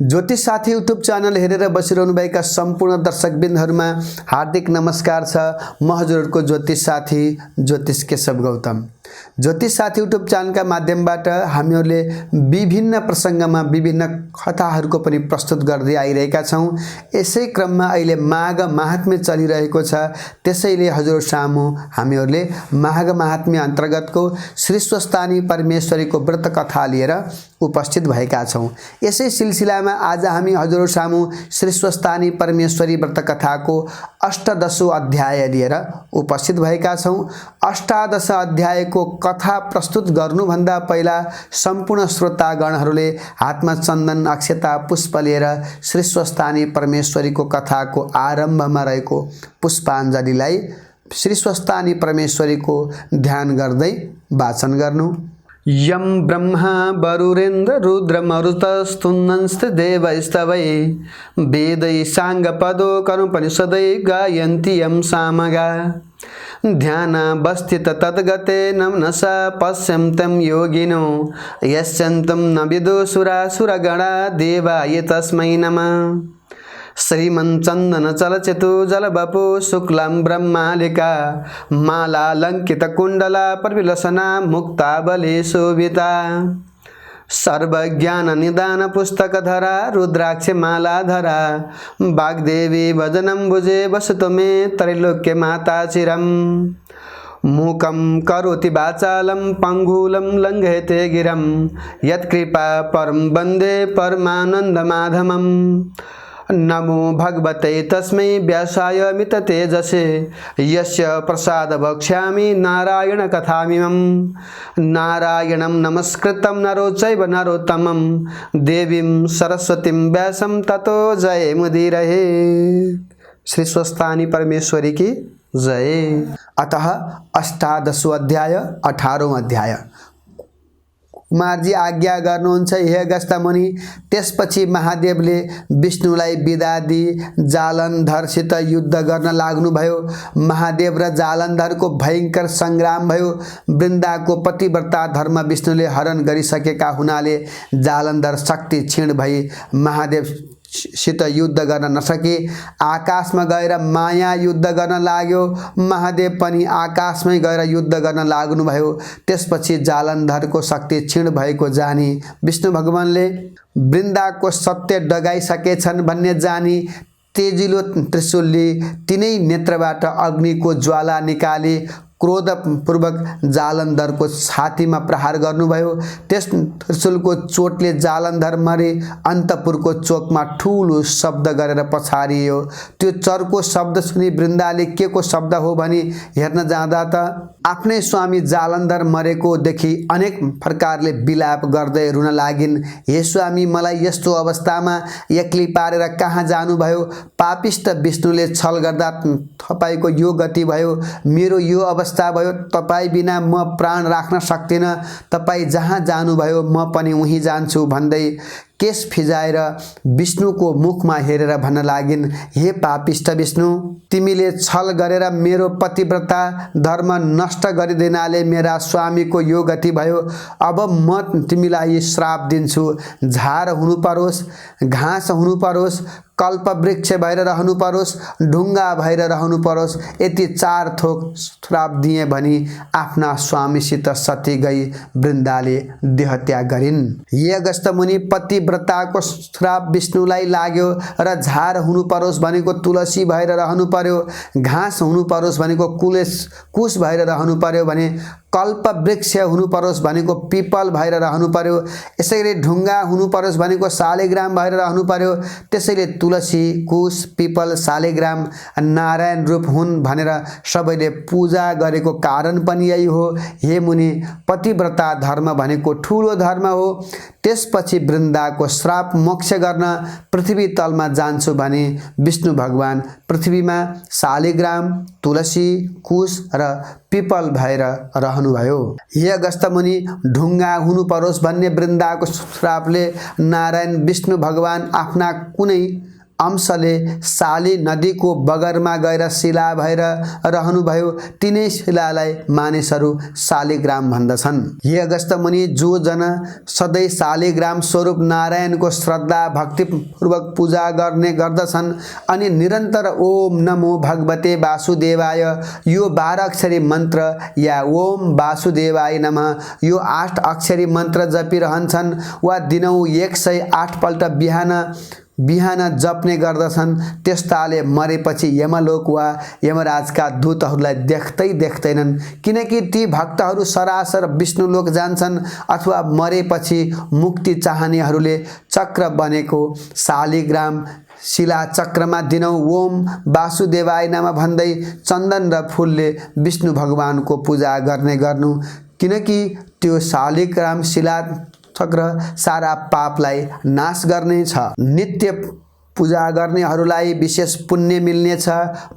ज्योतिष साथी YouTube channel हेरेर बसिरहनुभएका सम्पूर्ण दर्शकबिन्दहरूमा हार्दिक नमस्कार छ। म हजुरहरूको ज्योतिष साथी ज्योतिष केशव गौतम। ज्योतिष साथी युट्युब च्यानलका माध्यमबाट हामीहरूले विभिन्न प्रसङ्गमा विभिन्न कथाहरूको पनि प्रस्तुत गर्दै आइरहेका छौँ। यसै क्रममा अहिले माघ महात्म्य चलिरहेको छ, त्यसैले हजुर सामु हामीहरूले माघ महात्म्य अन्तर्गतको श्री स्वस्थानी परमेश्वरीको व्रत कथा लिएर उपस्थित भएका छौँ। यसै सिलसिलामा आज हामी हजुर सामु श्री स्वस्थानी परमेश्वरी व्रत कथाको अष्टादशौं अध्याय लिएर उपस्थित भएका छौँ। अष्टादश अध्यायको कथा प्रस्तुत गर्नुभन्दा पहिला सम्पूर्ण श्रोतागणहरूले हातमा चन्दन अक्षता पुष्प लिएर श्री स्वस्थानी परमेश्वरीको कथाको आरम्भमा रहेको पुष्पाञ्जलीलाई श्री स्वस्थानी परमेश्वरीको ध्यान गर्दै वाचन गर्नु। यम ब्रह्मा वरुरेन्द्र रुद्र मरुतस्तुन्नंस्ते देवैस्तवै वेदै साङ्गपदो कर्मोपनिषदै गायन्ति यं सामगा ध्यानावस्थित तद्गते नमनसा पश्यन्तं योगिनो यश्चन्तं न विदुषुरासुरगणा देवाय तस्मै नमः। श्रीमंचंदन चलचितु जलबपु शुक्लं ब्रह्मालिका मालालंकित कुंडला परविलसना मुक्ताबली शोभिता सर्वज्ञान निदान पुस्तकधरा रुद्राक्ष मालाधरा वाग्देवी भजनम्बुजे वसतु मे त्रैलोक्य माता चिरम् मूकं करोति वाचालं पंगुलं लंघयते गिरं यत्कृपा परं वन्दे परमानन्दमाधवम्। नमो भगवते तस्मै व्यासाय मिततेजसे यस्य प्रसाद वक्ष्यामि नारायण कथामिमं। नारायणं नमस्कृतं नरो चैव नरोत्तमं देवीं सरस्वतीं व्यासं ततो जयमुदीरये। श्री स्वस्थानी परमेश्वरी की जय। अतः अष्टादशो अध्याय 18औं अध्याय। कुमारजी आज्ञा गर्नुहुन्छ हे अगस्त्य मुनि। त्यसपछि महादेवले विष्णुलाई बिदा दिई जालन्धरसित युद्ध गर्न लाग्नुभयो। महादेव र जालन्धरको भयंकर संग्राम भयो। वृन्दाको पतिव्रता धर्म विष्णुले हरण गरिसकेका हुनाले जालन्धर शक्ति क्षीण भई महादेव सित युद्ध गर्न नसके आकाशमा गएर माया युद्ध गर्न लाग्यो। महादेव पनि आकाशमै गएर युद्ध गर्न लाग्नुभयो। त्यसपछि जालन्धरको शक्ति क्षीण भएको जानी विष्णु भगवानले वृन्दाको सत्य डगाइसकेछन् भन्ने जानी तेजिलो त्रिशूलले तिनै नेत्रबाट अग्निको ज्वाला निकाली क्रोधपूर्वक जालन्धरको छातीमा प्रहार गर्नुभयो। त्यस त्रिशूलको चोटले जालन्धर मरे अन्तपुरको चोकमा ठुलो शब्द गरेर पछारियो। त्यो चर्को शब्द सुनि वृन्दाले के को शब्द हो भनी हेर्न जाँदा त आफ्नै स्वामी जालन्धर मरेको देखि अनेक प्रकारले विलाप गर्दै रुन लागिन्। हे स्वामी, मलाई यस्तो अवस्थामा एक्लै पारेर कहाँ जानुभयो? पापिष्ट विष्णुले छल गर्दा तपाईको यो गति भयो। मेरो यो अवस्था भयो। तपाई बिना म प्राण राख्न सक्दिन। तपाई जहाँ जानुभयो म पनि उही जान्छु भन्दै केश फिजाएर विष्णुको मुखमा हेरेर भन्न लागिन्, हे पापिष्ट विष्णु, तिमीले छल गरेर मेरो पतिव्रता धर्म नष्ट गरिदिनाले मेरा स्वामीको यो गति भयो। अब म तिमीलाई श्राप दिन्छु। झार हुनु परोस्, घाँस हुनु परोस्, कल्प वृक्ष भएर रहनु परोस्, ढुङ्गा भएर रहनु परोस्, यति 4 थोक श्राप दिए भनी आफ्ना स्वामीसित सती गई वृन्दाले देहत्याग गरिन्। हे अगस्त्य मुनि, पतिव्रताको श्राप विष्णुलाई लाग्यो र झार हुनु परोस् भनेको तुलसी भएर रहनु पर्यो, घाँस हुनु परोस् भनेको कुश भएर रहनु पर्यो भने कल्प वृक्ष हुनु परोस् भनेको पिपल भएर रहनु पर्यो, यसैले ढुङ्गा हुनु परोस् भनेको शालिग्राम भएर रहनु पर्यो। त्यसैले तुलसी, कुश, पिपल, शालिग्राम नारायण रूप हुन् भनेर सबैले पूजा गरेको कारण पनि यही हो। हे मुनि, पतिव्रता धर्म भनेको ठुलो धर्म हो। त्यसपछि वृन्दाको श्राप मोक्ष गर्न पृथ्वी तलमा जान्छु भने विष्णु भगवान पृथ्वीमा शालिग्राम, तुलसी, कुश र पिपल भएर रहनुभयो। हे अगस्त्य मुनि, ढुङ्गा हुनु परोस् भन्ने वृन्दाको श्रापले नारायण विष्णु भगवान आफ्ना कुनै अंशले साली नदीको बगरमा गएर शिला भएर रहनुभयो। तिनै शिलालाई मानिसहरू शालिग्राम भन्दछन्। हे अगस्त्य मुनि, जो जन सधैँ शालिग्राम स्वरूप नारायणको श्रद्धा भक्तिपूर्वक पूजा गर्ने गर्दछन् अनि निरन्तर ओम नमो भगवते वासुदेवाय यो 12 अक्षरी मन्त्र या ओम वासुदेवाय नमः यो 8 अक्षरी मन्त्र जपिरहन्छन् वा दिनौँ 108 पल्ट बिहान जप्ने गर्दछन्, त्यस्ताले मरेपछि यमलोक वा यमराजका दूतहरूलाई देख्दैनन्, किनकि ती भक्तहरू सरासर विष्णुलोक जान्छन्। अथवा मरेपछि मुक्ति चाहनेहरूले चक्र बनेको शालिग्राम शिला चक्रमा दिनौँ ओम वासुदेवाय नमः भन्दै चन्दन र फूलले विष्णु भगवानको पूजा गर्नु, किनकि त्यो शालिग्राम शिला चक्र सारा पापलाई नाश गर्ने छ। नित्य पूजा गर्नेहरूलाई विशेष पुण्य मिल्नेछ।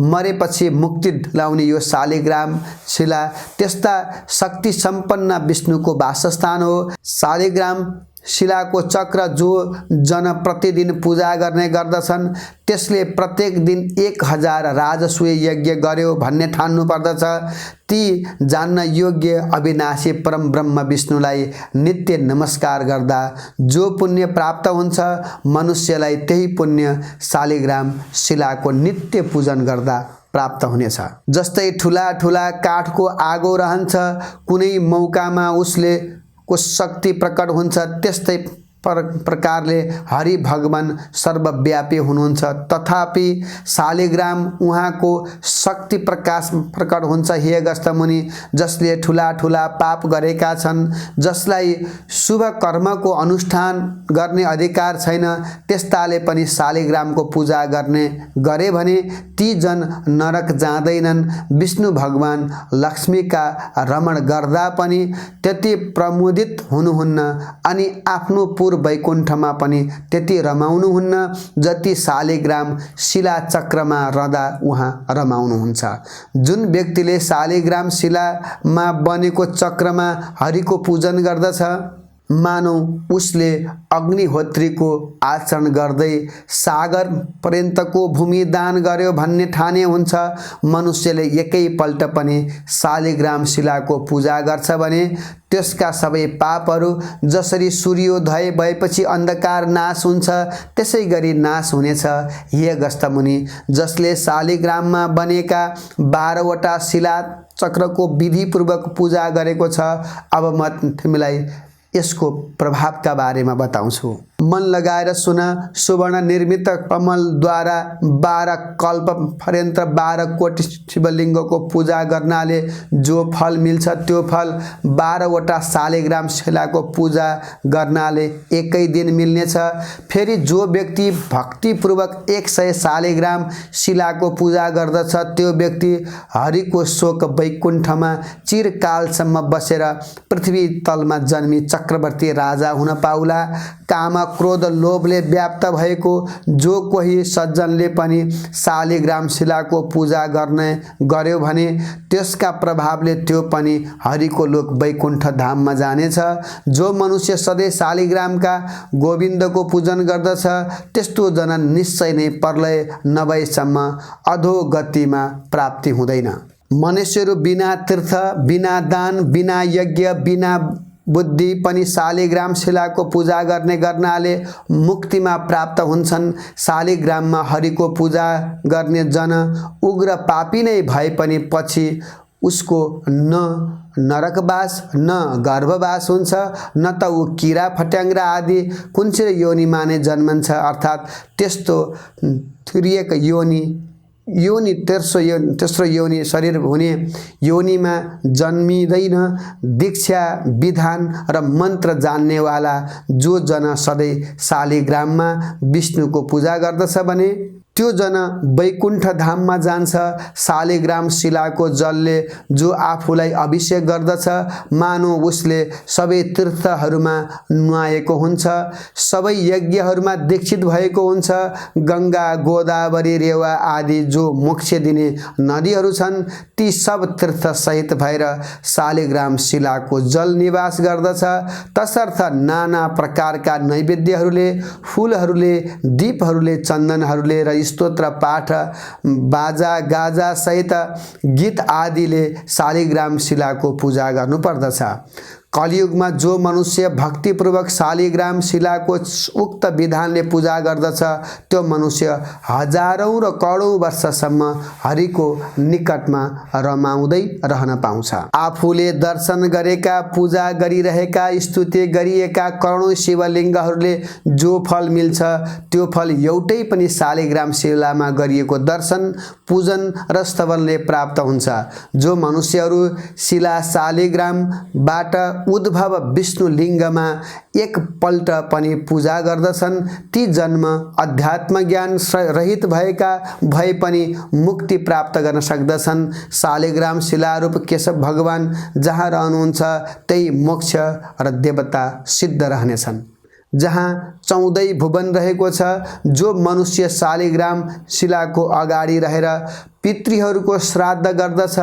मरेपछि मुक्ति दिलाउने यो शालिग्राम शिला त्यस्ता शक्ति सम्पन्न विष्णुको वासस्थान हो। शालिग्राम शिलाको चक्र जो जन प्रतिदिन पूजा गर्ने गर्दछन् त्यसले प्रत्येक दिन 1000 राजसूय यज्ञ गर्यो भन्ने ठान्नु पर्दछ। ती जान्न योग्य अविनाशी परम ब्रह्म विष्णुलाई नित्य नमस्कार गर्दा जो पुण्य प्राप्त हुन्छ, मनुष्यलाई त्यही पुण्य शालिग्राम शिलाको नित्य पूजन गर्दा प्राप्त हुनेछ। जस्तै ठुला ठुला काठको आगो रहन्छ, कुनै मौकामा उसले को शक्ति प्रकट हुन्छ, त्यस्तै प्रकारले हरि भगवान सर्वव्यापी हुनुहुन्छ। तथापि शालिग्राम उहाँको शक्ति प्रकाश प्रकट हुन्छ। हे अगस्त्य मुनि, जसले ठुला ठुला पाप गरेका छन्, जसलाई शुभ कर्मको अनुष्ठान गर्ने अधिकार छैन, त्यस्ताले पनि शालिग्रामको पूजा गरे भने ती जन नरक जाँदैनन्। विष्णु भगवान लक्ष्मीका रमण गर्दा पनि त्यति प्रमोदित हुनुहुन्न अनि आफ्नो वैकुण्ठमा पनि त्यति रमाउनुहुन्न जति शालिग्राम शिला चक्रमा रहँदा उहाँ रमाउनुहुन्छ। जुन व्यक्तिले शालिग्राम शिलामा बनेको चक्रमा हरिको पूजन गर्दछ, मानौ उसले अग्निहोत्रीको आचरण गर्दै सागर पर्यन्तको भूमि दान गर्यो भन्ने ठाने हुन्छ। मनुष्यले एकैपल्ट पनि शालिग्राम शिलाको पूजा गर्छ भने त्यसका सबै पापहरू जसरी सूर्योदय भएपछि अन्धकार नाश हुन्छ त्यसै गरी नाश हुनेछ। हे अगस्त्य मुनि, जसले शालिग्राममा बनेका 12 वटा शिला चक्रको विधिपूर्वक पूजा गरेको छ, अब म तिमीलाई यसको प्रभावका बारेमा बताउँछु। मन लगाएर सुन। सुवर्ण निर्मित कमलद्वारा 12 कल्प पर्यन्त 12 कोटि शिवलिङ्गको पूजा गर्नाले जो फल मिल्छ त्यो फल 12 वटा शालिग्राम शिलाको पूजा गर्नाले एकै दिन मिल्नेछ। फेरि जो व्यक्ति भक्तिपूर्वक 100 शालिग्राम शिलाको पूजा गर्दछ त्यो व्यक्ति हरिको शोक वैकुण्ठमा चिरकालसम्म बसेर पृथ्वी तलमा जन्मी चक्रवर्ती राजा हुन पाउला। काम क्रोध लोभले व्याप्त भएको जो कोही सज्जनले पनि शालिग्राम शिलाको पूजा गर्यो भने त्यसका प्रभावले त्यो पनि हरिको लोक वैकुण्ठ धाममा जानेछ। जो मनुष्य सधैँ शालिग्रामका गोविन्दको पूजन गर्दछ त्यस्तो जन निश्चय नै प्रलय नभएसम्म अधोगतिमा प्राप्ति हुँदैन। मनुष्यहरू बिना तीर्थ, बिना दान, बिना यज्ञ, बिना बुद्धि पनि शालिग्राम शिलाको पूजा गर्नाले मुक्तिमा प्राप्त हुन्छन्। शालिग्राममा हरिको पूजा गर्ने जन उग्र पापी नै भए पनि पछि उसको न नरकवास न गर्भवास हुन्छ, न त ऊ किरा फट्याङ्ग्रा आदि कुन्छे योनिमा नै जन्मन्छ। अर्थात् त्यस्तो तुर्यक योनि तेस्रो योनि शरीर हुने योनिमा जन्मिँदैन। दीक्षा विधान र मन्त्र जान्नेवाला जो जन सधैँ शालिग्राममा विष्णुको पूजा गर्दछ भने त्यो जन वैकुण्ठ धाममा जान्छ। शालिग्राम शिलाको जलले जो आफूलाई अभिषेक गर्दछ मानो उसले सबै तीर्थहरूमा नुहाएको हुन्छ, सबै यज्ञहरूमा दीक्षित भएको हुन्छ। गङ्गा, गोदावरी, रेवा आदि जो मोक्ष दिने नदीहरू छन् ती सब तीर्थ सहित भएर शालिग्राम शिलाको जल निवास गर्दछ। तसर्थ नाना प्रकारका नैवेद्यहरूले, फूलहरूले, दीपहरूले, चन्दनहरूले र स्तोत्र पाठ, बाजा गाजा सहित गीत आदिले शालिग्राम शिलाको पूजा गर्नुपर्दछ। कलियुगमा जो मनुष्य भक्तिपूर्वक शालिग्राम शिलाको उक्त विधानले पूजा गर्दछ त्यो मनुष्य हजारौं र करोडौं वर्षसम्म हरिको निकटमा रमाउँदै रहन पाउँछ। आफूले दर्शन गरेका, पूजा गरिरहेका, स्तुति गरिएका करोडौं शिवलिङ्गहरूले जो फल मिल्छ त्यो फल एउटै पनि शालिग्राम शिलामा गरिएको दर्शन, पूजन र स्तवनले प्राप्त हुन्छ। जो मनुष्यहरू शिला शालिग्रामबाट उद्भव विष्णु लिङ्गमा एकपल्ट पनि पूजा गर्दछन् ती जन्म अध्यात्म ज्ञान रहित भएका भए पनि मुक्ति प्राप्त गर्न सक्दछन्। शालिग्राम शिलारूप केशव भगवान जहाँ रहनुहुन्छ त्यही मोक्ष र देवता सिद्ध रहनेछन्। जहाँ 14 भुवन रहेको छ, जो मनुष्य शालिग्राम शिलाको अगाडि रहेर पितृहरूको श्राद्ध गर्दछ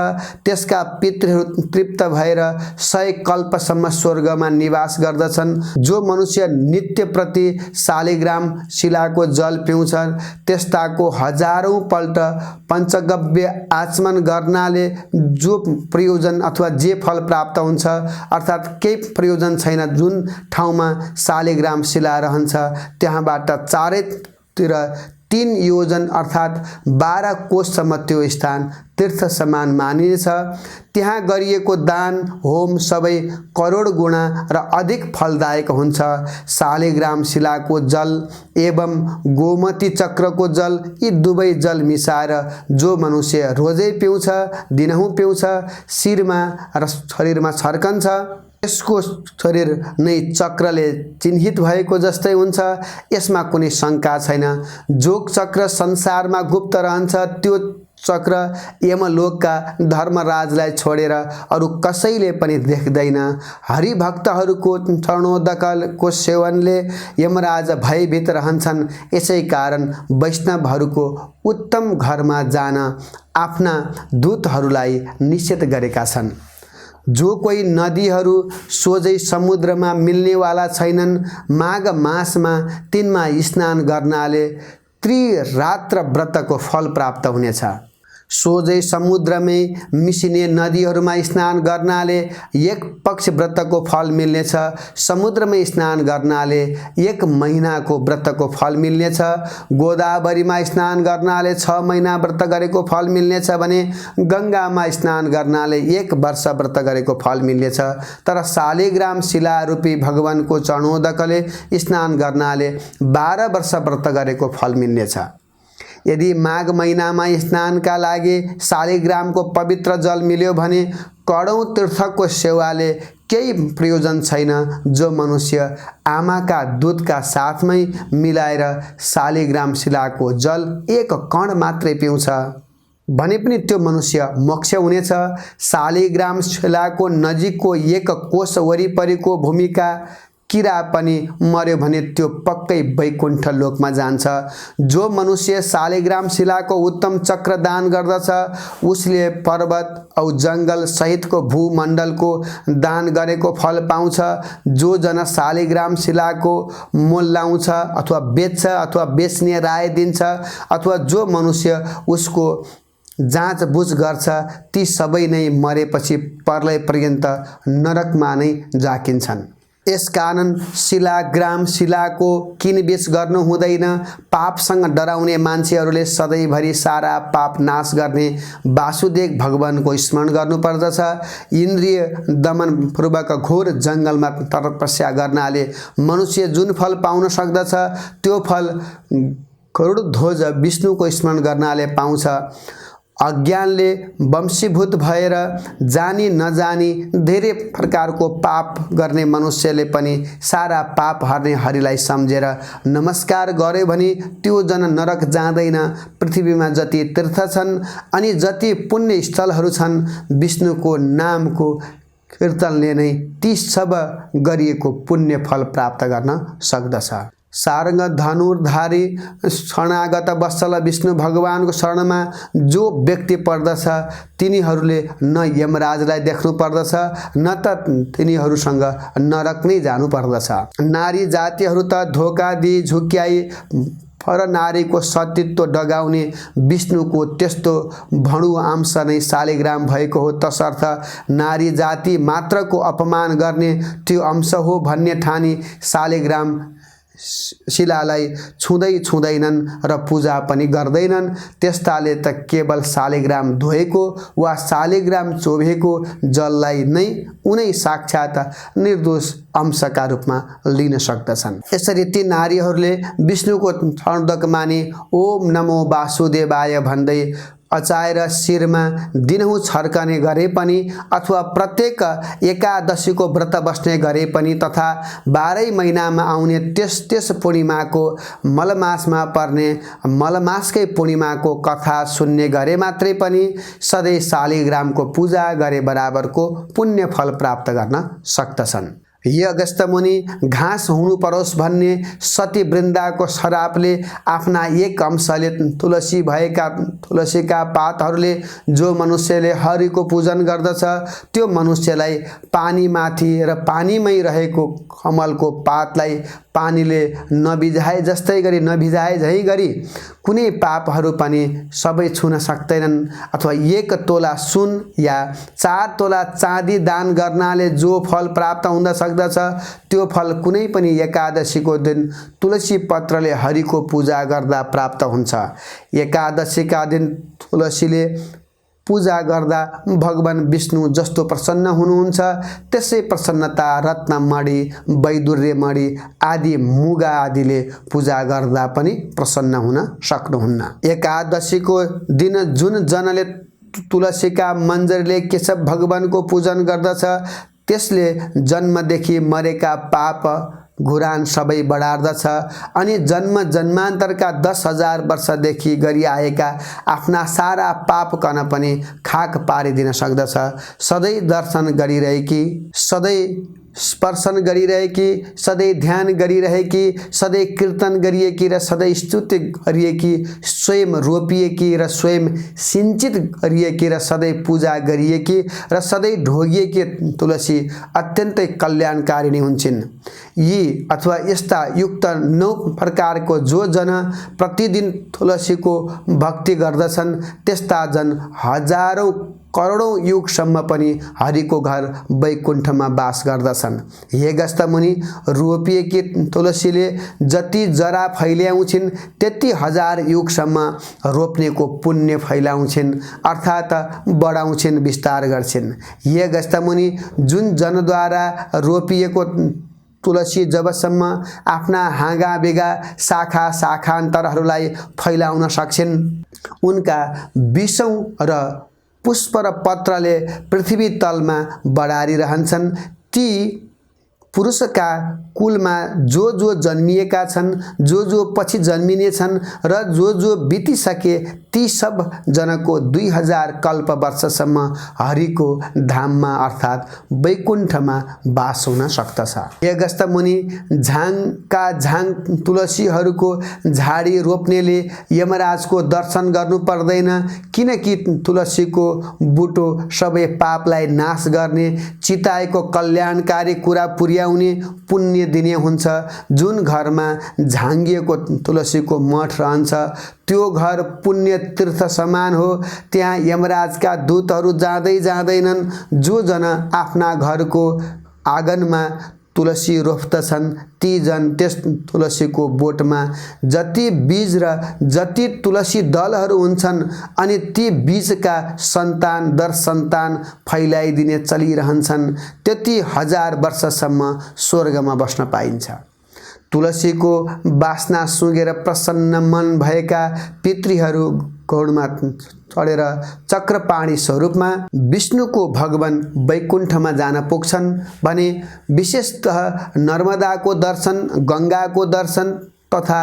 त्यसका पितृहरू तृप्त भएर 100 कल्पसम्म स्वर्गमा निवास गर्दछन्। जो मनुष्य नित्य प्रति शालिग्राम शिलाको जल पिउँछन् त्यस्ताको हजारौं पल्ट पञ्चगव्य आचमन गर्नाले जो प्रयोजन अथवा जे फल प्राप्त हुन्छ अर्थात् केही प्रयोजन छैन। जुन ठाउँमा शालिग्राम शिला रहन्छ त्यहाँबाट चारैतिर 3 योजन अर्थात् 12 कोससम्म त्यो स्थान तीर्थ समान मानिनेछ। त्यहाँ गरिएको दान होम सबै करोड गुणा र अधिक फलदायक हुन्छ। शालिग्राम शिलाको जल एवं गोमती चक्रको जल यी दुवै जल मिसाएर जो मनुष्य रोजै पिउँछ, दिनहुँ पिउँछ, शिरमा र शरीरमा छर्कन्छ यसको शरीर नै चक्रले चिन्हित भएको जस्तै हुन्छ। यसमा कुनै शङ्का छैन। जो चक्र संसारमा गुप्त रहन्छ त्यो चक्र यमलोकका धर्मराजलाई छोडेर अरू कसैले पनि देख्दैन। हरिभक्तहरूको चरणोदकको सेवनले यमराज भयभीत रहन्छन्। यसै कारण वैष्णवहरूको उत्तम घरमा जान आफ्ना दूतहरूलाई निषेध गरेका छन्। जो कोही नदीहरू सोझै समुद्रमा मिल्नेवाला छैनन् माघ मासमा तिनमा स्नान गर्नाले त्रिरात्र व्रतको फल प्राप्त हुनेछ। सोझै समुद्रमै मिसिने नदीहरूमा स्नान गर्नाले 1 पक्ष व्रतको फल मिल्नेछ। समुद्रमै स्नान गर्नाले 1 महिनाको व्रतको फल मिल्नेछ। गोदावरीमा स्नान गर्नाले 6 महिना व्रत गरेको फल मिल्नेछ भने गङ्गामा स्नान गर्नाले 1 वर्ष व्रत गरेको फल मिल्नेछ। तर शालिग्राम शिला रूपी भगवानको चरणोदकले स्नान गर्नाले 12 वर्ष व्रत गरेको फल मिल्नेछ। यदि माघ महिनामा स्नानका लागि शालिग्रामको पवित्र जल मिल्यो भने करोडौं तीर्थको सेवाले केही प्रयोजन छैन। जो मनुष्य आमाका दूधका साथमै मिलाएर शालिग्राम शिलाको जल 1 कण मात्रै पिउँछ भने पनि त्यो मनुष्य मोक्ष हुनेछ। शालिग्राम शिलाको नजिकको 1 कोस वरिपरिको भूमिका किरा पनि मर्यो भने त्यो पक्कै वैकुण्ठ लोकमा जान्छ। जो मनुष्य शालिग्राम शिलाको उत्तम चक्र दान गर्दछ उसले पर्वत औ जङ्गल सहितको भूमण्डलको दान गरेको फल पाउँछ। जो जना शालिग्राम शिलाको मोल लाउँछ अथवा बेच्छ अथवा बेच्ने राय दिन्छ अथवा जो मनुष्य उसको जाँचबुझ गर्छ ती सबै नै मरेपछि प्रलय पर्यन्त नरकमा नै जाकिन्छन्। यसकारण शिलाग्राम शिलाको किनबेच गर्नु हुँदैन। पापसँग डराउने मान्छेहरूले सधैँभरि सारा पाप नाश गर्ने वासुदेव भगवानको स्मरण गर्नुपर्दछ। इन्द्रिय दमनपूर्वक घोर जङ्गलमा तपस्या गर्नाले मनुष्य जुन फल पाउन सक्दछ त्यो फल गरुडध्वज विष्णुको स्मरण गर्नाले पाउँछ। अज्ञानले वंशीभूत भएर जानी नजानी धेरै प्रकारको पाप गर्ने मनुष्यले पनि सारा पाप हर्ने हरिलाई सम्झेर नमस्कार गर्यो भने त्यो जन नरक जाँदैन। पृथ्वीमा जति तीर्थ छन् अनि जति पुण्य स्थलहरू छन् विष्णुको नामको कीर्तनले नै ती सब गरिएको पुण्य फल प्राप्त गर्न सक्दछ। सारंग धनुर्धारी शरणागत वत्सल विष्णु भगवानको शरणमा जो व्यक्ति पर्दछ तिनीहरूले न यमराजलाई देख्नु पर्दछ न त तिनीहरूसँग नरक नै जानु पर्दछ। नारी जातिहरू त धोका दिई झुक्याई पर नारीको सतीत्व डगाउने विष्णुको त्यस्तो भणु अंश नै शालिग्राम भएको हो। तसर्थ नारी जाति मात्रको अपमान गर्ने त्यो अंश हो भन्ने ठानी शालिग्राम शिलालाई छुँदैनन् र पूजा पनि गर्दैनन्। त्यस्ताले त केवल शालिग्राम धोएको वा शालिग्राम चोभेको जललाई नै उनै साक्षात निर्दोष अंशका रूपमा लिन सक्दछन्। यसरी ती नारीहरूले विष्णुको चरणदक मानि ओम नमो वासुदेवाय भन्दै अचाएर शिरमा दिनहुँ छर्कने गरे पनि अथवा प्रत्येक एकादशीको व्रत बस्ने गरे पनि तथा 12 महिनामा आउने त्यस पूर्णिमाको मलमासमा पर्ने मलमासकै पूर्णिमाको कथा सुन्ने गरे मात्रै पनि सधैँ शालिग्रामको पूजा गरे बराबरको पुण्य फल प्राप्त गर्न सक्दछन्। ये अगस्त मुनि घाँस हुनु परोस् भन्ने सती वृन्दाको श्रापले आफ्ना एक अंशले तुलसीका पातहरूले जो मनुष्यले हरिको पूजन गर्दछ त्यो मनुष्यलाई पानीमाथि र पानीमै रहेको कमलको पातलाई पानीले नभिजाए जस्तै गरी नभिजाए झै गरी कुनै पापहरू पनि सबै छुन सक्दैनन्। अथवा 1 तोला सुन या 4 तोला चाँदी दान गर्नाले जो फल प्राप्त हुन सक्दछ त्यो फल कुनै पनि एकादशीको दिन तुलसी पत्रले हरिको पूजा गर्दा प्राप्त हुन्छ। एकादशीका दिन तुलसीले पूजा गर्दा भगवान विष्णु जस्तो प्रसन्न हुनुहुन्छ त्यसै प्रसन्नता रत्नमणि वैदुर्यमणि आदि मुगा आदिले पूजा गर्दा पनि प्रसन्न हुन सक्नुहुन्न। एकादशीको दिन जुन जनले तुलसीका मन्जरीले केशव भगवानको पूजन गर्दछ त्यसले जन्मदेखि मरेका पाप घुरान सबै बढार्दछ अनि जन्म जन्मान्तरका 10,000 वर्षदेखि गरिआएका आफ्ना सारा पाप कन पनि खाक पारिदिन सक्दछ। सधैँ दर्शन गरिरहेकी, सधैँ स्पर्शन गरिरहेकी, सधैँ ध्यान गरिरहेकी, सधैँ कीर्तन गरिएकी र सधैँ स्तुति गरिएकी, स्वयं रोपिएकी र स्वयं सिंचित गरिएकी र सधैँ पूजा गरिएकी र सधैँ ढोगिएकी तुलसी अत्यन्तै कल्याणकारिणी हुन्छन्। यी अथवा यस्ता युक्त 9 प्रकारको जो जन प्रतिदिन तुलसीको भक्ति गर्दछन् त्यस्ता जन हजारौं करोडौं युगसम्म पनि हरिको घर वैकुण्ठमा बास गर्दछन्। हे गस्त मुनि रोपिएकी तुलसीले जति जरा फैल्याउँछिन् त्यति 1000 युगसम्म रोप्नेको पुण्य फैलाउँछिन् अर्थात् बढाउँछिन्, विस्तार गर्छिन्। हे गस्त मुनि जुन जनद्वारा रोपिएको तुलसी जबसम्म आफ्ना हाँगा बेगा शाखा शाखान्तरहरूलाई फैलाउन सक्छिन् उनका विषौं र पुष्प र पत्रले पृथ्वी तलमा बढारिरहन्छन्। ती पुरुषका कुलमा जो जन्मिएका छन्, जो पछि जन्मिने छन् र जो बितिसके ती सब जनको 2000 कल्प वर्षसम्म हरिको धाममा अर्थात् वैकुण्ठमा बास हुन सक्दछ। हे गस्त मुनि झाङ तुलसीहरूको झाडी रोप्नेले यमराजको दर्शन गर्नु पर्दैन किनकि तुलसीको बुटो सबै पापलाई नाश गर्ने, चिताएको कल्याणकारी कुरा पुर्याउने, पुण्य दिने हुन्छ। जुन घरमा झाँगिएको तुलसीको मठ रहन्छ त्यो घर पुण्य तीर्थ समान हो। त्यहाँ यमराजका दूतहरू जाँदैनन्। जो जन आफ्ना घरको आँगनमा तुलसी रोप्दछन् ती जन त्यस तुलसीको बोटमा जति बीज र जति तुलसी दलहरू हुन्छन् अनि ती बीजका सन्तान दर सन्तान फैलाइदिने चलिरहन्छन् त्यति 1000 वर्षसम्म स्वर्गमा बस्न पाइन्छ। तुलसीको वासना सुँगेर प्रसन्न मन भएका पितृहरू गौडमा चढेर चक्रपाणी स्वरूपमा विष्णुको भगवान वैकुण्ठमा जान पुग्छन् भने विशेषतः नर्मदाको दर्शन, गङ्गाको दर्शन तथा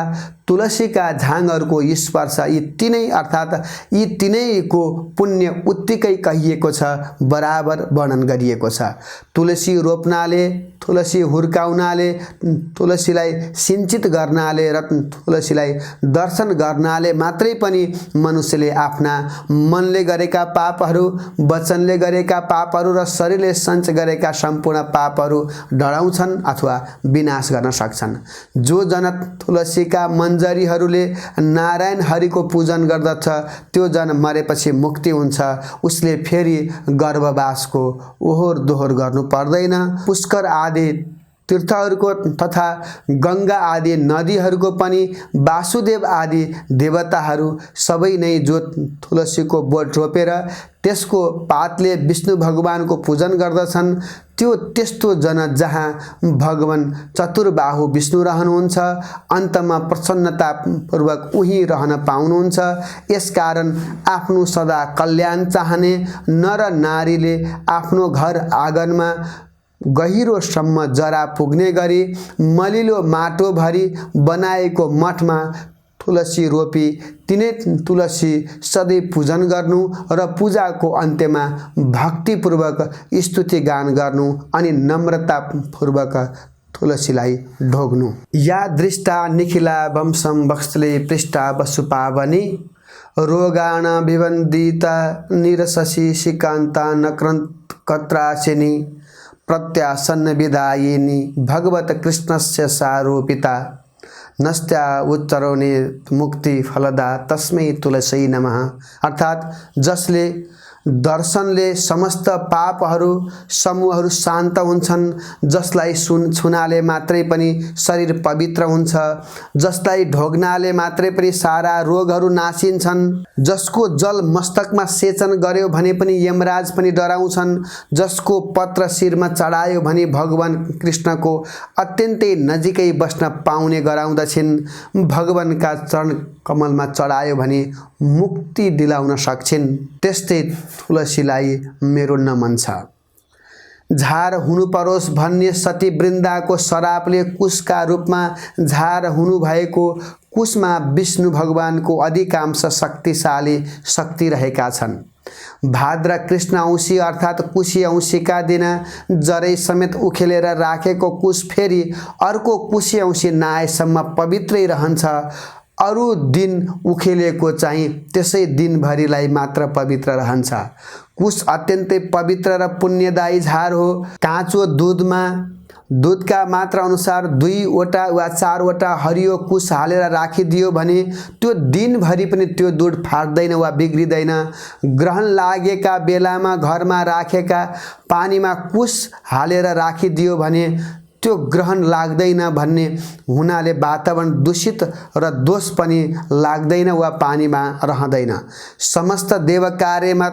तुलसीका झाङहरूको स्पर्श यी तीनै अर्थात् यी तीनैको पुण्य उत्तिकै कहिएको छ, बराबर वर्णन गरिएको छ। तुलसी रोप्नाले, तुलसी हुर्काउनाले, तुलसीलाई सिंचित गर्नाले र तुलसीलाई दर्शन गर्नाले मात्रै पनि मनुष्यले आफ्ना मनले गरेका पापहरू, वचनले गरेका पापहरू र शरीरले सञ्चय गरेका सम्पूर्ण पापहरू डढाउँछन् अथवा विनाश गर्न सक्छन्। जो जन तुलसीका मन्जरीहरूले नारायण हरिको पूजन गर्दछ त्यो जन मरेपछि मुक्ति हुन्छ। उसले फेरि गर्भवासको ओहोर दोहोर गर्नु पर्दैन। पुष्कर आदि तीर्थहरूको तथा गङ्गा आदि नदीहरूको पनि वासुदेव आदि देवताहरू सबै नै जो तुलसीको बोट रोपेर त्यसको पातले विष्णु भगवानको पूजन गर्दछन् त्यो त्यस्तो जन जहाँ भगवान चतुर्बाहु विष्णु रहनुहुन्छ, अन्तमा प्रसन्नतापूर्वक उही रहन पाउनुहुन्छ। यसकारण आफ्नो सदा कल्याण चाहने नर नारीले आफ्नो घर आँगनमा गहिरोसम्म जरा पुग्ने गरी मलिलो माटो भरी बनाएको मठमा तुलसी रोपी तिनै तुलसी सधैँ पूजन गर्नु र पूजाको अन्त्यमा भक्तिपूर्वक स्तुति गान गर्नु अनि नम्रतापूर्वक तुलसीलाई ढोग्नु। या दृष्टा निखिला वंशम वत्सले पृष्ठा वसुपावनी रोगाण विवन्दिता निरससी श्रीकान्ता नक्रन्त कत्रासिनी प्रत्यासन्न विदायिनी भगवत कृष्णस्य सारूपिता नस्त्या उच्चरणे मुक्ति फलदा तस्मै तुलसी नमः। अर्थात् जसले दर्शनले समस्त पापहरू समूहहरू शान्त हुन्छन्, जसलाई छुनाले मात्रै पनि शरीर पवित्र हुन्छ, जसलाई ढोग्नाले मात्रै पनि सारा रोगहरू नासिन्छन्, जसको जल मस्तकमा सेचन गर्यो भने पनि यमराज पनि डराउँछन्, जसको पत्र शिरमा चढायो भने भगवान कृष्णको अत्यन्तै नजिकै बस्न पाउने गराउँदछिन्, भगवानका चरण कमलमा चढायो भने मुक्ति दिलाउन सक्छिन्। त्यस्तै तुलसीलाई मेरो नमन छ। झार हुनु परोस् भन्ने सती वृन्दाको शरापले कुशका रूपमा झार हुनु भएको कुशमा विष्णु भगवानको अधिकांश शक्तिशाली शक्ति रहेका छन्। भाद्र कृष्ण औँसी अर्थात् कुशी औँसीका दिन जरै समेत उखेलेर राखेको कुश फेरि अर्को कुशी औँसी नआएसम्म पवित्रै रहन्छ। अरू दिन उखेलेको चाहिँ त्यसै दिनभरिलाई मात्र पवित्र रहन्छ। कुश अत्यन्तै पवित्र र पुण्यदायी झार हो। काँचो दूधमा दूधका मात्रा अनुसार 2 वटा वा 4 वटा हरियो कुश हालेर राखिदियो भने त्यो दिनभरि पनि त्यो दूध फाट्दैन वा बिग्रिँदैन। ग्रहण लागेका बेलामा घरमा राखेका पानीमा कुश हालेर राखिदियो भने त्यो ग्रहण लाग्दैन भन्ने हुनाले वातावरण दूषित र दोष पनि लाग्दैन वा पानीमा रहँदैन। समस्त देव कार्यमा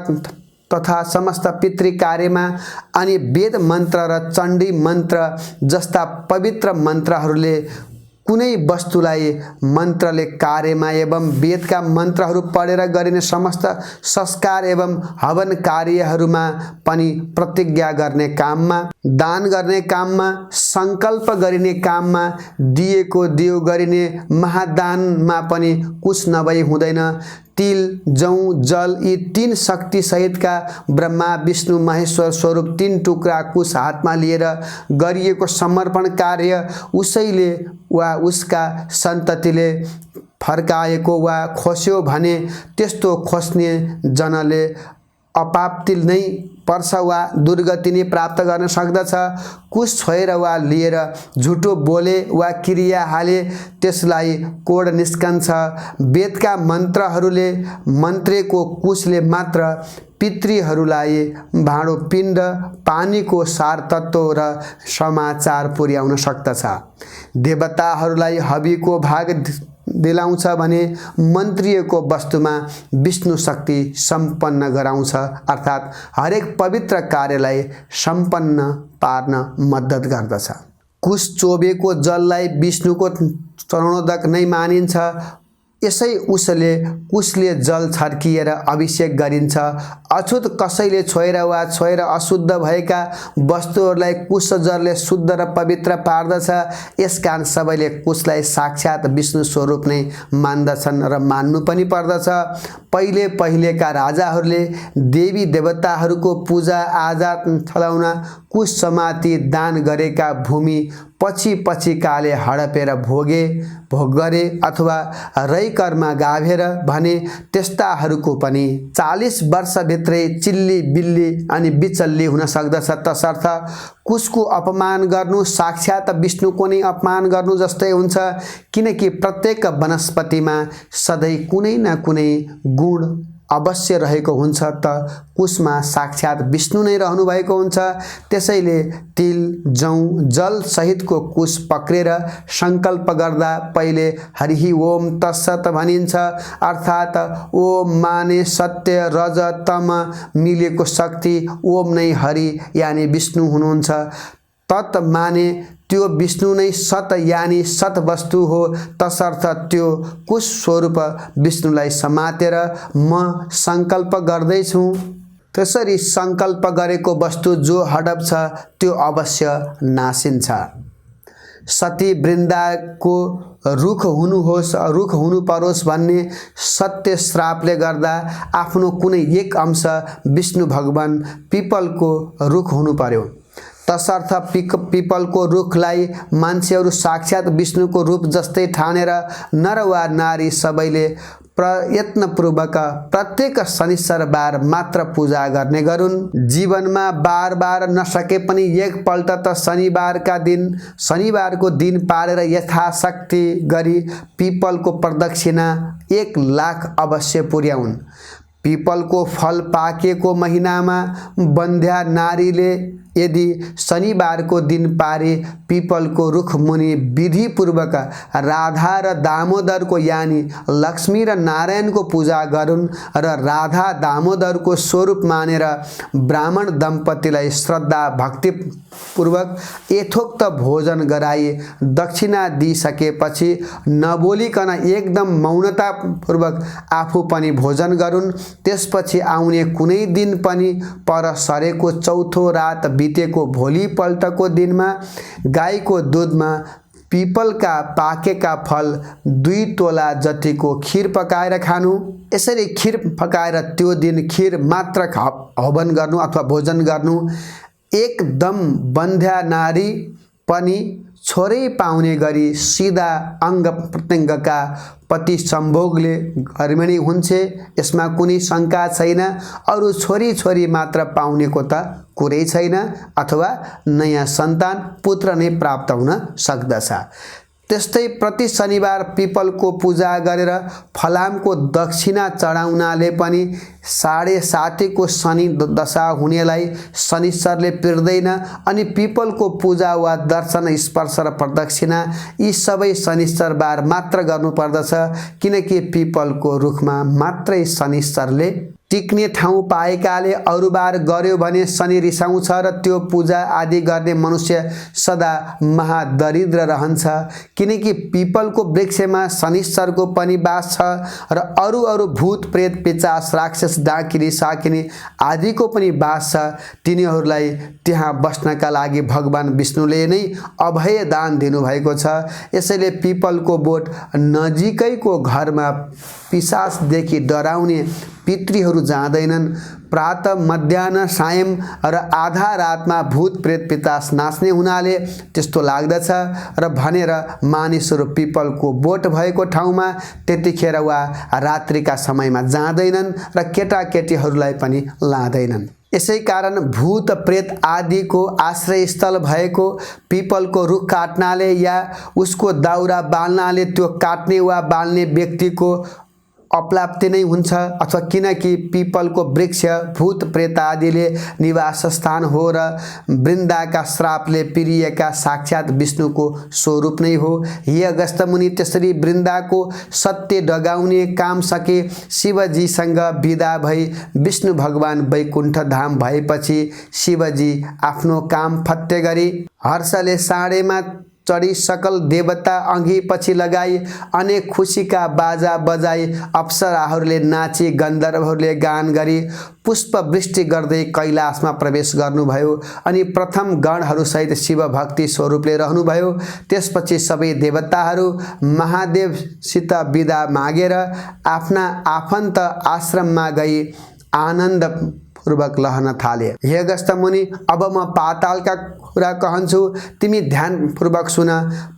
तथा समस्त पितृ कार्यमा अनि वेद मन्त्र र चण्डी मन्त्र जस्ता पवित्र मन्त्रहरूले कुनै वस्तुलाई मन्त्रले कार्यमा एवं वेदका मन्त्रहरू पढेर गरिने समस्त संस्कार एवं हवन कार्यहरूमा पनि प्रतिज्ञा गर्ने काममा, दान गर्ने काममा, संकल्प गरिने काममा, दिएको दियो गरिने महादानमा पनि कुछ नभई हुँदैन। तिल, जौ, जल यी 3 शक्ति सहितका ब्रह्मा विष्णु महेश्वर स्वरूप 3 टुक्रा कुश हातमा लिएर गरिएको समर्पण कार्य उसैले वा उसका सन्ततिले फर्काएको वा खोस्यो भने त्यस्तो खोस्ने जनले अपाप्ति नै पर्छ वा दुर्गति नै प्राप्त गर्न सक्दछ। कुश छोएर वा लिएर झुटो बोले वा क्रिया हाले त्यसलाई कोड निस्कन्छ। वेदका मन्त्रहरूले मन्त्रेको कुशले मात्र पितृहरूलाई भाँडो पिण्ड पानीको सार तत्त्व र समाचार पुर्याउन सक्दछ। देवताहरूलाई हविको भाग दिलाउँछ भने मन्त्रिएको वस्तुमा विष्णु शक्ति सम्पन्न गराउँछ। अर्थात् हरेक पवित्र कार्यलाई सम्पन्न पार्न मद्दत गर्दछ। कुश चोबेको जललाई विष्णुको चरणोदक नै मानिन्छ। यसै उसले कुशले जल छर्किएर अभिषेक गरिन्छ। अछुत कसैले छोएर वा छोएर अशुद्ध भएका वस्तुहरूलाई कुश जलले शुद्ध र पवित्र पार्दछ। यसकारण सबैले कुशलाई साक्षात विष्णु स्वरूप नै मान्दछन् र मान्नु पनि पर्दछ। पहिलेका राजाहरूले देवी देवताहरूको पूजा आजा चलाउन कुश समाति दान गरेका भूमि पछि काले हडपेर भोग गरे अथवा रैकरमा गाभेर भने त्यस्ताहरूको पनि 40 वर्षभित्रै चिल्ली बिल्ली अनि बिचल्ली हुन सक्दछ। तसर्थ कुशको अपमान गर्नु साक्षात विष्णुको नै अपमान गर्नु जस्तै हुन्छ, किनकि प्रत्येक वनस्पतिमा सधैँ कुनै न कुनै गुण अवश्य रहेको हुन्छ, त कुशमा साक्षात विष्णु नै रहनु भएको हुन्छ। त्यसैले तिल जौ जल सहितको कुश पक्रेर संकल्प गर्दा पहिले हरिहि ओम तत्सत भनिन्छ, अर्थात ओम माने सत्य रज तम मिलेको शक्ति, ओम नै हरि यानी विष्णु हुनुहुन्छ, तत् माने त्यो विष्णु नै सत यानी सत वस्तु हो। तसर्थ त्यो कुश स्वरूप विष्णुलाई समातेर म संकल्प गर्दैछु। त्यसरी संकल्प गरेको वस्तु जो हडप छ त्यो अवश्य नासिन्छ। सती वृन्दाको रुख हुनु परोस् भन्ने सत्य श्रापले गर्दा आफ्नो कुनै एक अंश विष्णु भगवान पिपलको रुख हुनु पर्यो। तसर्थ पिपलको रुखलाई मान्छेहरू साक्षात विष्णुको रूप जस्तै ठानेर नर वा नारी सबैले प्रयत्नपूर्वक प्रत्येक शनिश्चरबार मात्र पूजा गर्ने गरून्। जीवनमा बार नसके पनि एकपल्ट त शनिबारको दिन पारेर यथाशक्ति गरी पिपलको प्रदक्षिणा 1 लाख अवश्य पुर्याउन्। पिपलको फल पाकेको महिनामा बन्ध्या नारीले यदि शनिबारको दिन पारे पिपलको रुख मुनि विधिपूर्वक राधा र दामोदरको यानी लक्ष्मी र नारायणको पूजा गरून् र राधा दामोदरको स्वरूप मानेर ब्राह्मण दम्पतिलाई श्रद्धा भक्तिपूर्वक यथोक्त भोजन गराई दक्षिणा दिइसकेपछि नबोलिकन एकदम मौनतापूर्वक आफू पनि भोजन गरून्। त्यसपछि आउने कुनै दिन पनि पर सरेको चौथो रात बितेको भोलिपल्टको दिनमा गाईको दुधमा पिपलका पाकेका फल 2 तोला जतिको खीर पकाएर खानु। यसरी खीर पकाएर त्यो दिन खीर मात्र हवन गर्नु अथवा भोजन गर्नु। एकदम बन्ध्या नारी पनि छोरै पाउने गरी सिधा अंग प्रत्यङ्गका पति सम्भोगले गर्मिणी हुन्छ, यसमा कुनै शंका छैन। अरु छोरी मात्र पाउनेको त कुरै छैन, अथवा नयाँ सन्तान पुत्र नै प्राप्त हुन सक्दछ। त्यस्तै प्रति शनिबार पिपलको पूजा गरेर फलामको दक्षिणा चढाउनाले पनि 7.5 को शनि दशा हुनेलाई शनिश्चरले पिर्दैन। अनि पिपलको पूजा वा दर्शन स्पर्श र प्रदक्षिणा यी सबै शनिश्चरबार मात्र गर्नुपर्दछ, किनकि पिपलको रुखमा मात्रै शनिश्चरले टिक्ने ठाउँ पाएकाले अरु बार गर्यो भने शनि रिसाउँछ र त्यो पूजा आदि गर्ने मनुष्य सदा महादरिद्र रहन्छ। किनकि पिपलको वृक्षमा शनिश्चरको पनि वास छ र अरु भूत प्रेत पिशाच राक्षस डाकिनी साकिनी आदिको पनि वास छ। तिनीहरूलाई त्यहाँ बस्नका लागि भगवान विष्णुले नै अभय दान दिनुभएको छ। यसैले पिपलको बोट नजिकैको घरमा पिशाचदेखि डराउने पितृहरू जाँदैनन्। प्रातः मध्याह्न सायं र आधा रातमा भूत प्रेत पिशाच नाच्ने हुनाले त्यस्तो लाग्दछ र भनेर मानिसहरू पिपलको बोट भएको ठाउँमा त्यतिखेर वा रात्रिका समयमा जाँदैनन् र केटाकेटीहरूलाई पनि लाँदैनन्। यसै कारण भूत प्रेत आदिको आश्रयस्थल भएको पिपलको रुख काट्नाले या उसको दाउरा बाल्नाले त्यो काट्ने वा बाल्ने व्यक्तिको अपलाप्ति नै हुन्छ। अथवा किनकि पिपलको वृक्ष भूत प्रेत आदिले निवास स्थान हो र वृन्दाका श्रापले पिरिएका साक्षात विष्णुको स्वरूप नै हो। हे अगस्त्य मुनि, त्यसरी वृन्दाको सत्य डगाउने काम सके शिवजीसँग विदा भई विष्णु भगवान वैकुण्ठ धाम भएपछि शिवजी आफ्नो काम फत्ते गरी हर्षले साँडेमा चढी सकल देवता अघि पछि लगाई अनेक खुसीका बाजा बजाई अप्सराहरूले नाची गन्धर्वहरूले गान गरी पुष्प वृष्टि गर्दै कैलाशमा प्रवेश गर्नुभयो अनि प्रथम गणहरूसहित शिव भक्ति स्वरूपले रहनुभयो। त्यसपछि सबै देवताहरू महादेवसित बिदा मागेर आफ्ना आफन्त आश्रममा गई आनन्दपूर्वक रहन थाले। हे अगस्त्य मुनि, अब म पातालका कुरा कहन्छु, तिमी ध्यानपूर्वक सुन।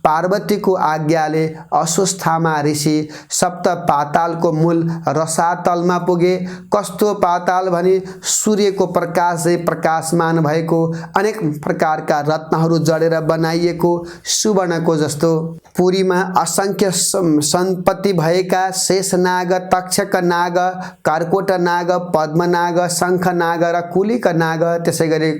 पार्वतीको आज्ञाले अश्वत्थामा ऋषि सप्त पातालको मूल रसातलमा पुगे। कस्तो पाताल भने सूर्यको प्रकाशले प्रकाशमान भएको अनेक प्रकारका रत्नहरू जडेर बनाइएको सुवर्णको जस्तो। पुरीमा असंख्य सम्पत्ति भएका शेषनाग, तक्षक नाग, कर्कोट नाग, पद्मनाग, शंखनाग र कुलिक नाग, त्यसै गरी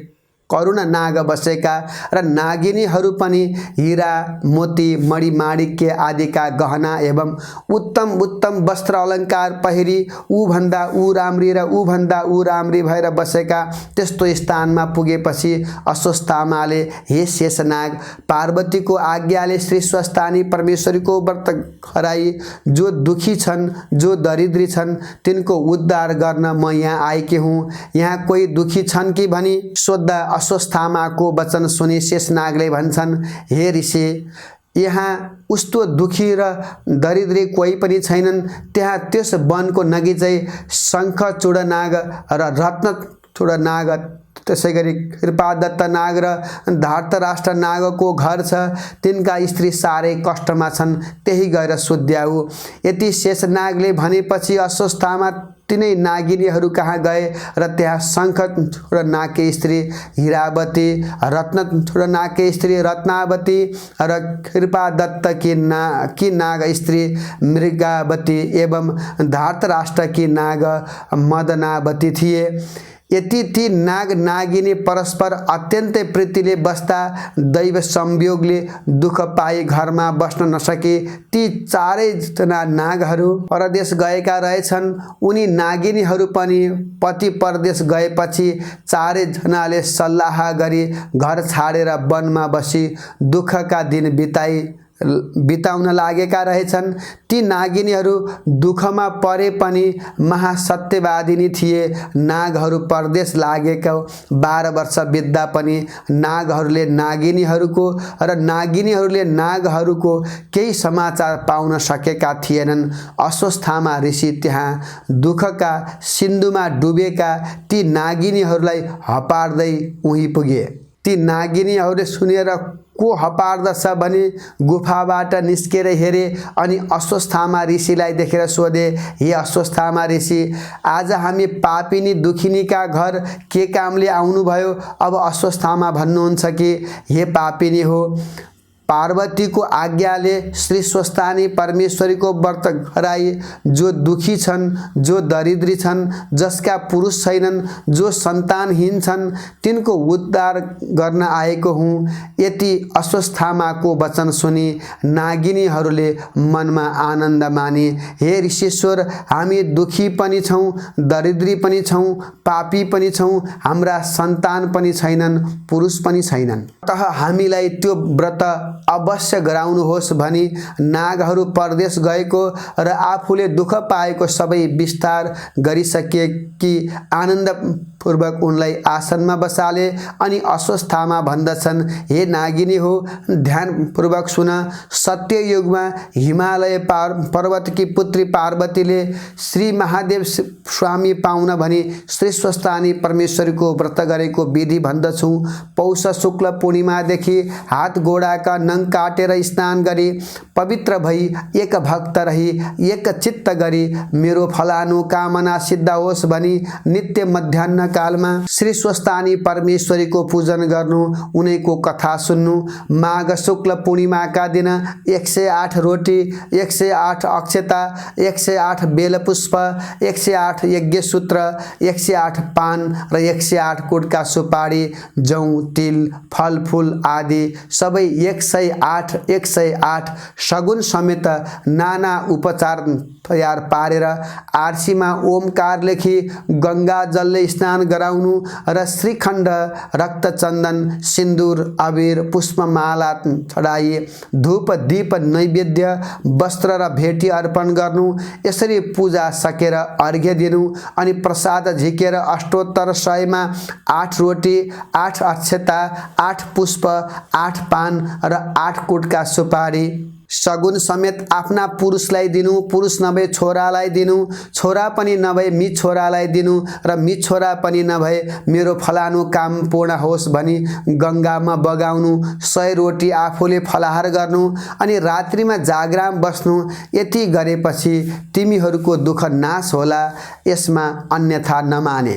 करुण नाग बसेका र नागिनीहरू पनि हीरा, मोती, मणिमाणिक्य आदिका गहना एवं उत्तम उत्तम वस्त्र अलङ्कार पहिरी ऊ भन्दा ऊ राम्री र ऊ भन्दा ऊ राम्री भएर बसेका त्यस्तो स्थानमा पुगेपछि अश्वत्थामाले, हे शेषनाग, पार्वतीको आज्ञाले श्री स्वस्थानी परमेश्वरीको व्रत खराई जो दुखी छन्, जो दरिद्री छन्, तिनको उद्धार गर्न म यहाँ आएकी हुँ। यहाँ कोही दुखी छन् कि भनी सोद्धा अश्वत्थामाको वचन सुनि शेषनागले भन्छन्, हे ऋषि, यहाँ उस्तो दुखी र दरिद्री कोही पनि छैनन्। त्यहाँ त्यस वनको नगिचै शङ्खचूड नाग र रत्नचूड नाग, त्यसै गरी कृपादत्त नाग र धृतराष्ट्र नागको घर छ। तिनका स्त्री साह्रै कष्टमा छन्, त्यही गएर सुध्याऊ। यति शेषनागले भनेपछि अश्वत्थामा तिनै नागिनीहरू कहाँ गए र त्यहाँ शङ्खचूड नागकी स्त्री हीरावती, रत्नचूड नागकी स्त्री रत्नावती र कृपादत्तकी नाग स्त्री मृगावती एवं धृतराष्ट्रकी नाग मदनावती थिए। यति ती नाग नागिनी परस्पर अत्यन्तै प्रीतिले बस्दा दैव संयोगले दुःख पाई घरमा बस्न नसके ती चारैजना नागहरू परदेश गएका रहेछन्। उनी नागिनीहरू पनि पति परदेश गएपछि चारैजनाले सल्लाह गरी घर छाडेर वनमा बसी दुःखका दिन बिताउन लागेका रहेछन्। ती नागिनीहरू दुःखमा परे पनि महासत्यवादिनी थिए। नागहरू परदेश लागेको 12 वर्ष बित्दा पनि नागहरूले नागिनीहरूको र नागिनीहरूले नागहरूको केही समाचार पाउन सकेका थिएनन्। अश्वत्थामा ऋषि त्यहाँ दुःखका सिन्धुमा डुबेका ती नागिनीहरूलाई हपार्दै उही पुगे। ती नागिनीहरूले सुनेर को हपार्दछ भनी गुफाबाट निस्केर हेरे अनि अश्वत्थामा ऋषिलाई देखेर सोधे, हे अश्वत्थामा ऋषि, आज हामी पापिनी दुखिनीका घर के कामले आउनुभयो? अब अश्वत्थामा भन्नुहुन्छ कि, हे पापिनी हो, पार्वतीको आज्ञाले श्री स्वस्थानी परमेश्वरीको व्रत गराई जो दुखी छन्, जो दरिद्री छन्, जसका पुरुष छैनन्, जो सन्तानहीन छन्, तिनको उद्धार गर्न आएको हुँ। यति अश्वत्थामाको वचन सुनि नागिनीहरूले मनमा आनन्द माने। हे ऋषिश्वर, हामी दुखी पनि छौँ, दरिद्री पनि छौँ, पापी पनि छौँ, हाम्रा सन्तान पनि छैनन्, पुरुष पनि छैनन्। अतः हामीलाई त्यो व्रत अवश्य गराउनुहोस् भनी नागहरू परदेश गएको र आफूले दुःख पाएको सबै विस्तार गरिसके कि आनन्दपूर्वक उनलाई आसनमा बसाले अनि अश्वत्थामा भन्दछन्, हे नागिनी हो, ध्यानपूर्वक सुन। सत्ययुगमा हिमालय पर्वतकी पुत्री पार्वतीले श्री महादेव स्वामी पाउन भनी श्री स्वस्थानी परमेश्वरीको व्रत गरेको विधि भन्दछु। पौष शुक्ल पूर्णिमादेखि हात गोडाका नङ काटेर स्नान गरी पवित्र भई एक भक्त रही एक चित्त गरी मेरो फलानु कामना सिद्ध होस् भनी नित्य मध्याह्न कालमा श्री स्वस्थानी परमेश्वरीको पूजन गर्नु, उनैको कथा सुन्नु। माघ शुक्ल पूर्णिमाका दिन 108 रोटी, 108 अक्षता, 108 बेलपुष्प, 108 यज्ञसूत्र, 108 पान र 108 कुटका सुपारी, जौ, तिल, फलफूल आदि सबै 108 सगुन समेत नाना उपचार तयार पारेर आरसीमा ओमकार लेखी गंगा जलले स्नान स्नान गराउनु र श्रीखण्ड, रक्तचन्दन, सिन्दुर, अबिर, पुष्पमाला चढाई, धूप दीप नैवेद्य, वस्त्र र भेटी अर्पण गर्नु। यसरी पूजा सकेर अर्घ्य दिनु अनि प्रसाद झिकेर अष्टोत्तर 100मा 8 रोटी, 8 अक्षता, 8 पुष्प, 8 पान र 8 कुटका सुपारी सगुन समेत आफ्ना पुरुषलाई दिनु, पुरुष नभए छोरालाई दिनु, छोरा पनि नभए मित छोरालाई दिनु र मित छोरा पनि नभए मेरो फलानु काम पूर्ण होस् भनी गङ्गामा बगाउनु। 100 रोटी आफूले फलाहार गर्नु अनि रात्रिमा जागराम बस्नु। यति गरेपछि तिमीहरूको दुःख नाश होला, यसमा अन्यथा नमाने।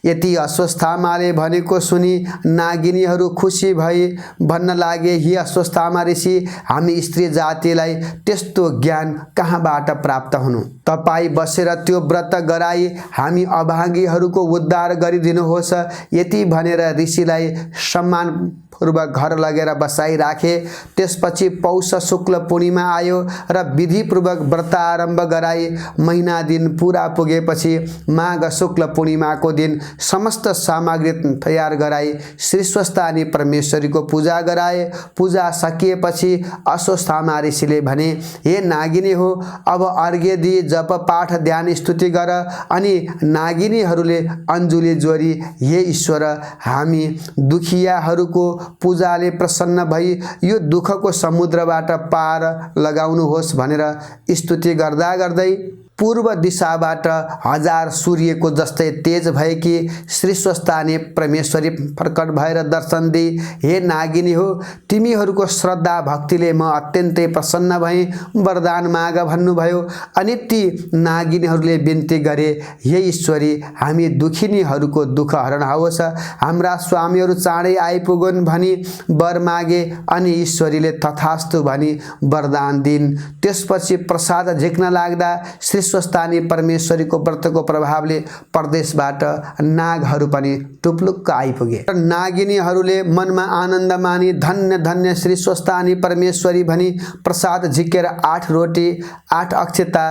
यति अश्वत्थामाले भनेको सुनि नागिनीहरू खुसी भई भन्न लागे, हे अश्वत्थामा ऋषि, हामी स्त्री जातिलाई त्यस्तो ज्ञान कहाँबाट प्राप्त हुनु? तपाईँ बसेर त्यो व्रत गराई हामी अभागीहरूको उद्धार गरिदिनुहोस्। यति भनेर ऋषिलाई सम्मानपूर्वक घर लगेर बसाइराखे। त्यसपछि पौष शुक्ल पूर्णिमा आयो र विधिपूर्वक व्रत आरम्भ गराई। महिना दिन पुरा पुगेपछि माघ शुक्ल पूर्णिमाको दिन समस्त सामग्री तयार गराई श्री स्वस्थानी परमेश्वरीको पूजा गराए। पूजा सकिएपछि अश्वत्थामा ऋषिले भने, हे नागिनी हो, अब अर्घ्य दिई जप पाठ ध्यान स्तुति गर। अनि नागिनीहरूले अन्जुली जोरी, हे ईश्वर, हामी दुखियाहरूको पूजाले प्रसन्न भई यो दुःखको समुद्रबाट पार लगाउनुहोस् भनेर स्तुति गर्दा गर्दै पूर्व दिशाबाट 1000 सूर्यको जस्तै तेज भएकी श्री स्वस्थानी परमेश्वरी प्रकट भएर दर्शन दिई, हे नागिनी हो, तिमीहरूको श्रद्धा भक्तिले म अत्यन्तै प्रसन्न भएँ, वरदान माग भन्नुभयो। अनि ती नागिनीहरूले बिन्ती गरे, हे ईश्वरी, हामी दुखिनीहरूको दुःख हरण होस्, हाम्रा स्वामीहरू चाँडै आइपुगुन् भनी वर मागे। अनि ईश्वरीले तथास्तु भनी वरदान दिन्। त्यसपछि प्रसाद झिक्न लाग्दा श्री स्वस्थानी परमेश्वरीको व्रतको प्रभावले प्रदेशबाट नागहरू पनि टुप्लुक्क आइपुगे। नागिनीहरूले मनमा आनन्द मानी धन्य धन्य श्री स्वस्थानी परमेश्वरी भनी प्रसाद झिकेर 8 रोटी, 8 अक्षता,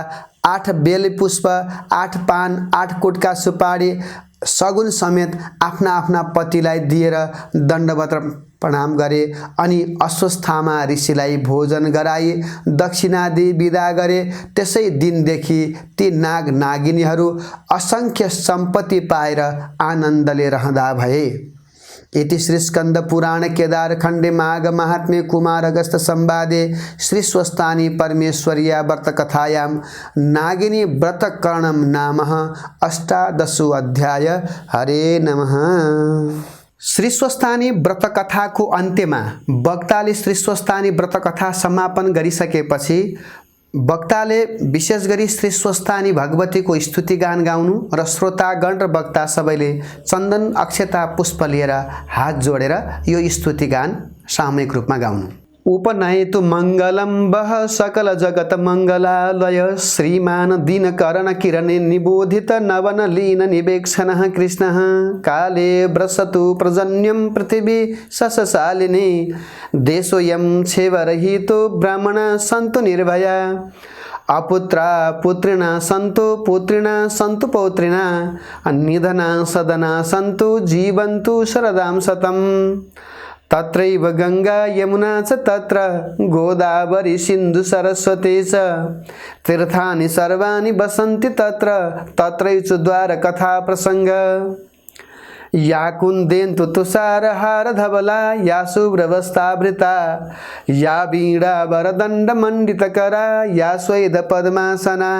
8 बेल पुष्प, 8 पान, 8 कुटका सुपारी सगुन समेत आफ्ना आफ्ना पतिलाई दिएर दण्डवत प्रणाम गरे। अनि अश्वत्थामा ऋषिलाई भोजन गराई दक्षिणा दिई विदा गरे। त्यसै दिनदेखि ती नाग नागिनीहरू असंख्य सम्पत्ति पाएर आनन्दले रहँदा भए। इति श्री स्कंद पुराण केदार खंडे माघ महात्म्य कुमार अगस्त संवादे श्री स्वस्थानी परमेश्वरिया व्रत कथायां नागिनी व्रत करणम नाम 18 अध्याय। हरे नमः। श्री स्वस्थानी व्रत कथाको अन्त्यमा वक्ताले श्री स्वस्थानी व्रत कथा समापन गरिसकेपछि वक्ताले विशेष गरी श्री स्वस्थानी भगवतीको स्तुतिगान गाउनु र श्रोतागण र वक्ता सबैले चन्दन अक्षता पुष्प लिएर हात जोडेर यो स्तुतिगान सामूहिक रूपमा गाउनु। उपनयतु मङ्गलं वः सकल जगत मङ्गलालय श्रीमान दीनकरण किरणे निबोधित नवन लीन निवेक्षणः कृष्णः काले व्रसतु प्रजन्यं पृथिवी शशशालिनी देशोऽयं छेवरहितो ब्राह्मणा सन्तु निर्भया अपुत्रा पुत्रिणा सन्तु पुत्रिणा सन्तु पौत्रिणा निधना सदना सन्तु जीवन्तु शरदां शतम् तत्रैव गंगा यमुना च तत्र गोदावरी सिंधु सरस्वती च तीर्थानि सर्वाणि वसन्ति तत्र तत्रैव द्वार कथा प्रसंग या कुन्देन्तु तुषारहार धवला या शुभ्रवस्त्रावृता या वीणा वरदण्ड मंडितकरा या स्वेद पद्मासना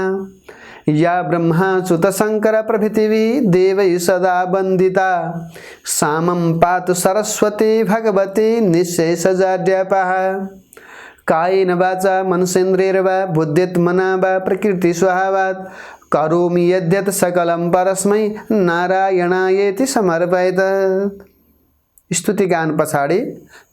या ब्रह्माच्युत शंकर प्रभृतिवी देवै सदा वंदिता सामं पातु सरस्वती भगवती निःशेषजाड्यापः कायेन वाचा मनसेन्द्रियैर्वा बुद्ध्यात्मना वा प्रकृति स्वभावात् करोमि यद्यत् सकलं परस्मै नारायणायेति समर्पयेत्। स्तुतिगान पछाडि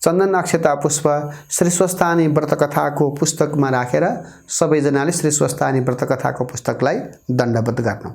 चन्दन अक्षता पुष्प श्री स्वस्थानी व्रतकथाको पुस्तकमा राखेर सबैजनाले श्री स्वस्थानी व्रतकथाको पुस्तकलाई दण्डवत गर्नु।